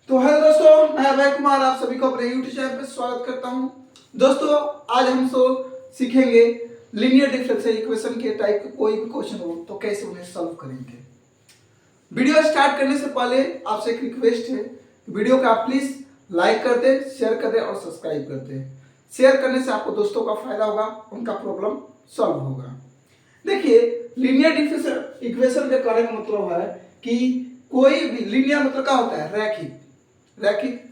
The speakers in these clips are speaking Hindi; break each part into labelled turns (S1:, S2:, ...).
S1: तो हेलो दोस्तों, मैं अभय कुमार आप सभी को अपने यूट्यूब चैनल पर स्वागत करता हूं। दोस्तों आज हम सीखेंगे लीनियर डिफरेंशियल इक्वेशन के टाइप के कोई भी क्वेश्चन हो तो कैसे उन्हें सॉल्व करेंगे। वीडियो स्टार्ट करने से पहले आपसे एक रिक्वेस्ट है, वीडियो को आप प्लीज लाइक कर दें, शेयर कर दें और सब्सक्राइब कर दें। शेयर करने से आपको दोस्तों का फायदा होगा, उनका प्रॉब्लम सॉल्व होगा। देखिए, लीनियर डिफरेंशियल इक्वेशन के कहने का मतलब है कि कोई भी लीनियर मतलब क्या होता है, रैखिक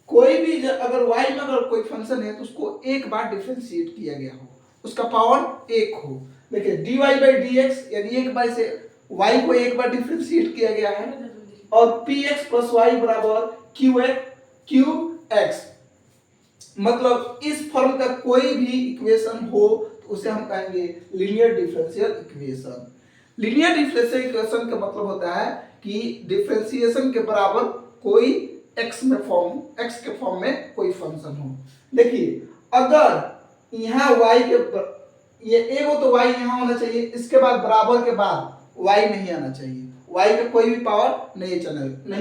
S1: कोई भी अगर y में अगर कोई फंक्शन है तो उसको एक बार डिफरेंशिएट किया गया हो, उसका पावर एक हो। देखिए dy बाई डी एक्स यानी एक बार से y को एक बार डिफरेंशिएट किया गया है और px प्लस वाई बराबर क्यू एक्स, मतलब इस फॉर्म का कोई भी इक्वेशन हो तो उसे हम कहेंगे linear differential equation. Linear differential equation का मतलब होता है कि डिफरेंशिएशन के बराबर कोई x के फॉर्म में कोई फंक्शन हो। देखिए अगर यहाँ y के ये एगो तो y यहाँ होना चाहिए, इसके बाद बराबर के बाद y नहीं आना चाहिए, y का कोई भी पावर नहीं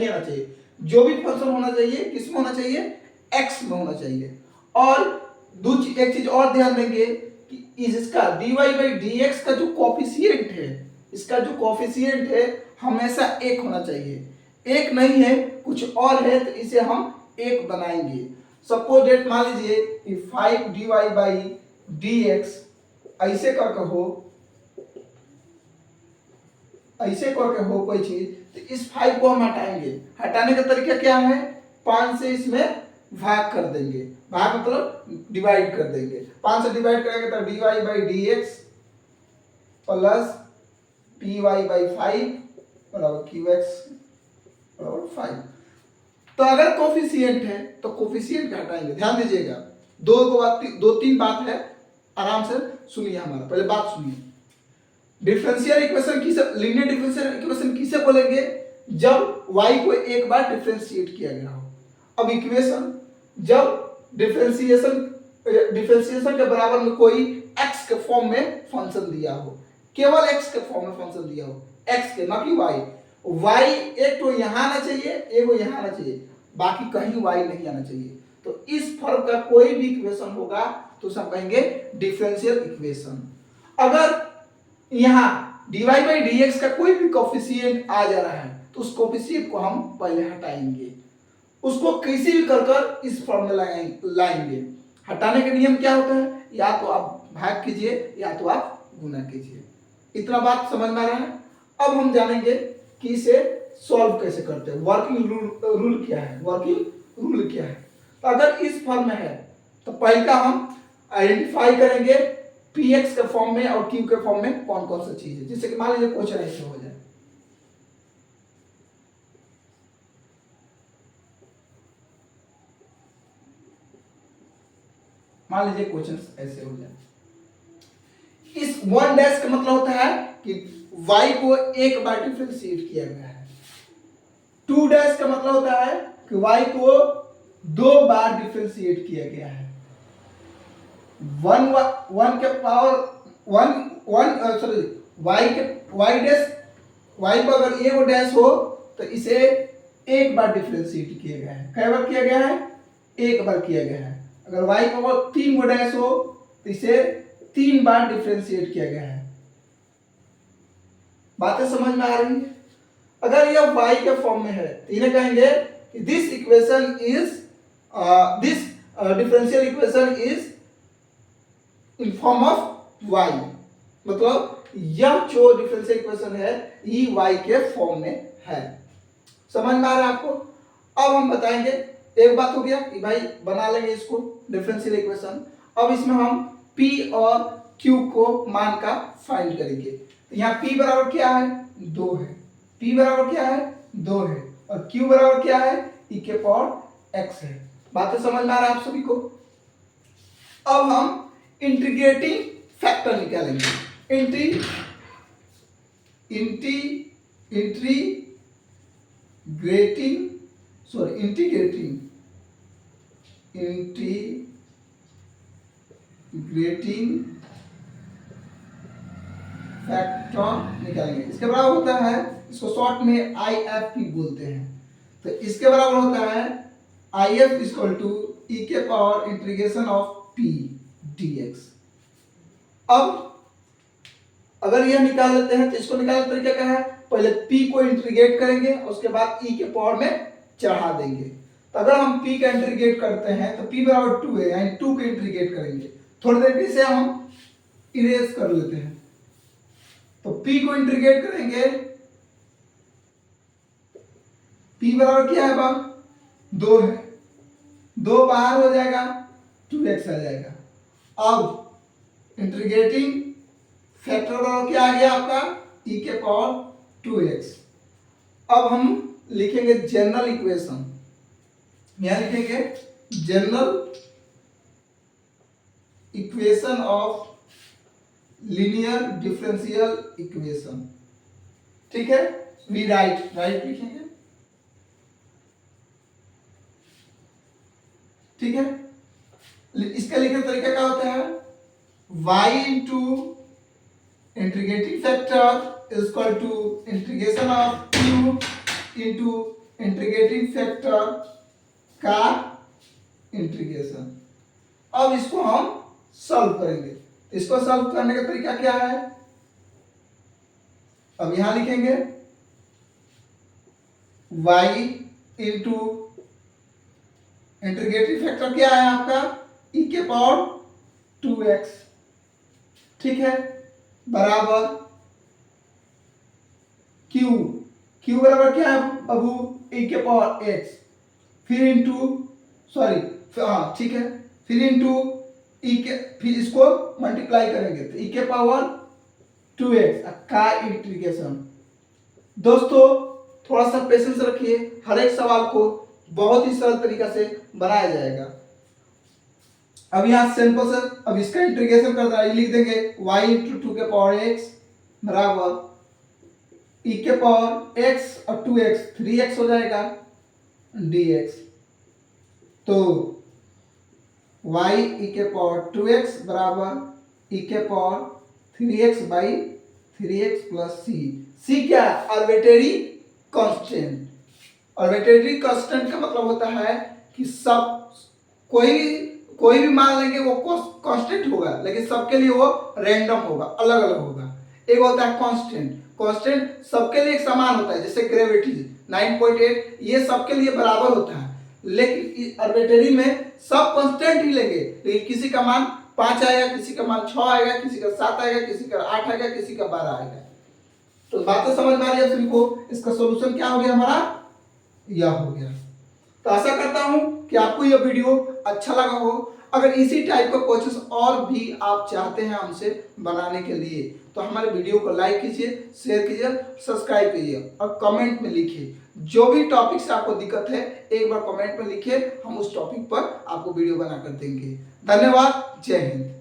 S1: आना चाहिए। जो भी फंक्शन होना चाहिए किस में होना चाहिए, x में होना चाहिए। और दूसरी एक चीज और ध्यान देंगे कि इसका dy बाई dx का जो कोफिशिएंट है, इसका जो कोफिशिएंट है हमेशा एक होना चाहिए। एक नहीं है कुछ और है तो इसे हम एक बनाएंगे। सपोज डेट मान लीजिए कि 5 dy बाई dx ऐसे करके हो कोई चीज, तो इस 5 को हम हटाएंगे। हटाने का तरीका क्या है, 5 से इसमें भाग कर देंगे, भाग मतलब डिवाइड कर देंगे। 5 से डिवाइड करेंगे तो dy by dx plus py by 5 बराबर qx बराबर 5। तो अगर कोफिशिएंट है तो कोफिशिएंट हटाएंगे। ध्यान दीजिएगा, दो तीन बात है, आराम से सुनिए। हमारा पहले बात सुनिए, डिफरेंशियल इक्वेशन किसे, लीनियर डिफरेंशियल इक्वेशन किसे बोलेंगे, जब y को एक बार डिफरेंशिएट किया गया हो। अब इक्वेशन जब डिफरेंशिएशन के बराबर में कोई x के फॉर्म में फंक्शन दिया हो, केवल x के फॉर्म में फंक्शन दिया हो, x के ना कि y एक तो यहाँ आना चाहिए, एक यहाँ आना चाहिए, बाकी कहीं y नहीं आना चाहिए। तो इस फॉर्म का कोई भी इक्वेशन होगा तो उसे हम कहेंगे डिफरेंशियल इक्वेशन। अगर यहाँ dy बाई dx का कोई भी कोफिशिएंट आ जा रहा है तो उस कोफिशिएंट को हम पहले हटाएंगे, उसको किसी भी कर इस फॉर्म में लाएंगे। हटाने का नियम क्या होता है, या तो आप भाग कीजिए या तो आप गुना कीजिए। इतना बात समझ में आ रहा है। अब हम जानेंगे कि इसे सॉल्व कैसे करते हैं, वर्किंग रूल क्या है, तो अगर इस फॉर्म में है तो पहला हम आइडेंटिफाई करेंगे px के फॉर्म में और q के फॉर्म में कौन कौन सा चीज है, जिससे कि मान लीजिए क्वेश्चन ऐसे हो जाए। मान लीजिए क्वेश्चन ऐसे हो जाए। इस 1 डैश का मतलब होता है कि y को एक बार डिफरेंशिएट किया गया है। 2 डैश का मतलब होता है कि y को 2 बार डिफरेंशिएट किया गया है। 1 के पावर y को अगर एक डैश हो तो इसे एक बार डिफरेंशिएट किया गया है। कई बार किया गया है, एक बार किया गया है। अगर y को 3 डैश हो तो इसे 3 बार डिफरेंशिएट किया गया है। बातें समझ में आ रही है। अगर यह y के फॉर्म में है तो इन्हें कहेंगे कि this differential equation is in form of y, मतलब यह जो डिफरेंशियल इक्वेशन है ये y के फॉर्म में है। समझ में आ रहा है आपको। अब हम बताएंगे, एक बात हो गया कि भाई बना लेंगे इसको डिफरेंशियल इक्वेशन। अब इसमें हम p और q को मान का फाइंड करेंगे। तो यहाँ p बराबर क्या है, 2 है, p बराबर क्या है, 2 है, और q बराबर क्या है, e के पावर x है। बातें समझ में आ रहा है आप सभी को। अब हम इंटीग्रेटिंग फैक्टर निकालेंगे। इंटीग्रेटिंग फैक्टर निकालेंगे। इसके बराबर होता है, इसको शॉर्ट में IFP बोलते हैं। तो इसके बराबर होता है आई एफ इक्वल टू ई के power integration of P D x. अब अगर यह निकाल लेते हैं तो इसको निकालने का तरीका क्या है, पहले p को इंटीग्रेट करेंगे उसके बाद e के पावर में चढ़ा देंगे। तो अगर हम p का इंटीग्रेट करते हैं तो p बराबर 2 है, यानी 2 को इंटीग्रेट करेंगे। थोड़ी देर इसे हम इरेज कर लेते हैं। तो p को इंटीग्रेट करेंगे, p बराबर क्या है बाब 2 है, 2 बाहर हो जाएगा 2x आ जाएगा। अब इंटीग्रेटिंग फैक्टर बराबर क्या आ गया आपका e के पावर 2x। अब हम लिखेंगे जनरल इक्वेशन, यहां लिखेंगे general equation of linear differential equation. ठीक है, वी राइट लिखेंगे। ठीक है, इसका लिखने का तरीका क्या होता है, y into integrating factor is equal to integration of q into integrating factor का इंटीग्रेशन। अब इसको हम सॉल्व करेंगे। इसको सॉल्व करने का तरीका क्या है, अब यहां लिखेंगे y इंटू इंटीग्रेटिंग फैक्टर क्या है आपका e के पावर 2x। ठीक है, बराबर q बराबर क्या है बाबू e के पावर x, फिर इंटू सॉरी हाँ ठीक है, फिर इंटू e के, फिर इसको मल्टीप्लाई करेंगे तो e के पावर 2x का इंटीग्रेशन। दोस्तों थोड़ा सा पेशेंस रखिए, हर एक सवाल को बहुत ही सरल तरीका से बनाया जाएगा। अब यहाँ सिंपल से अब इसका इंटीग्रेशन करना है, लिख देंगे y इंटू 2 के पावर x बराबर e के पावर x और 2x 3x हो जाएगा dx। तो y e के पावर 2x बराबर e के power 3x by 3x plus c क्या है, आर्बिट्रेरी कांस्टेंट। आर्बिट्रेरी कांस्टेंट का मतलब होता है कि सब कोई भी मान लेंगे वो कांस्टेंट होगा, लेकिन सबके लिए वो रैंडम होगा, अलग अलग होगा। एक होता है कांस्टेंट सबके लिए एक समान होता है, जैसे ग्रेविटी 9.8 ये सबके लिए बराबर होता है, लेकिन आर्बिट्रेरी में सब कांस्टेंट ही लेंगे, लेकिन किसी का मान 5 आएगा, किसी का मान 6 आएगा, किसी का 7 आएगा, किसी का 8 आएगा, किसी का 12 आएगा। तो बातें समझ में आ रही है सबको। इसका सॉल्यूशन क्या हो गया हमारा, यह हो गया। तो आशा करता हूं कि आपको यह वीडियो अच्छा लगा हो। अगर इसी टाइप का क्वेश्चंस और भी आप चाहते हैं हमसे बनाने के लिए तो हमारे वीडियो को लाइक कीजिए, शेयर कीजिए, सब्सक्राइब कीजिए और कमेंट में लिखिए। जो भी टॉपिक से आपको दिक्कत है एक बार कमेंट में लिखिए, हम उस टॉपिक पर आपको वीडियो बनाकर देंगे। धन्यवाद, जय हिंद।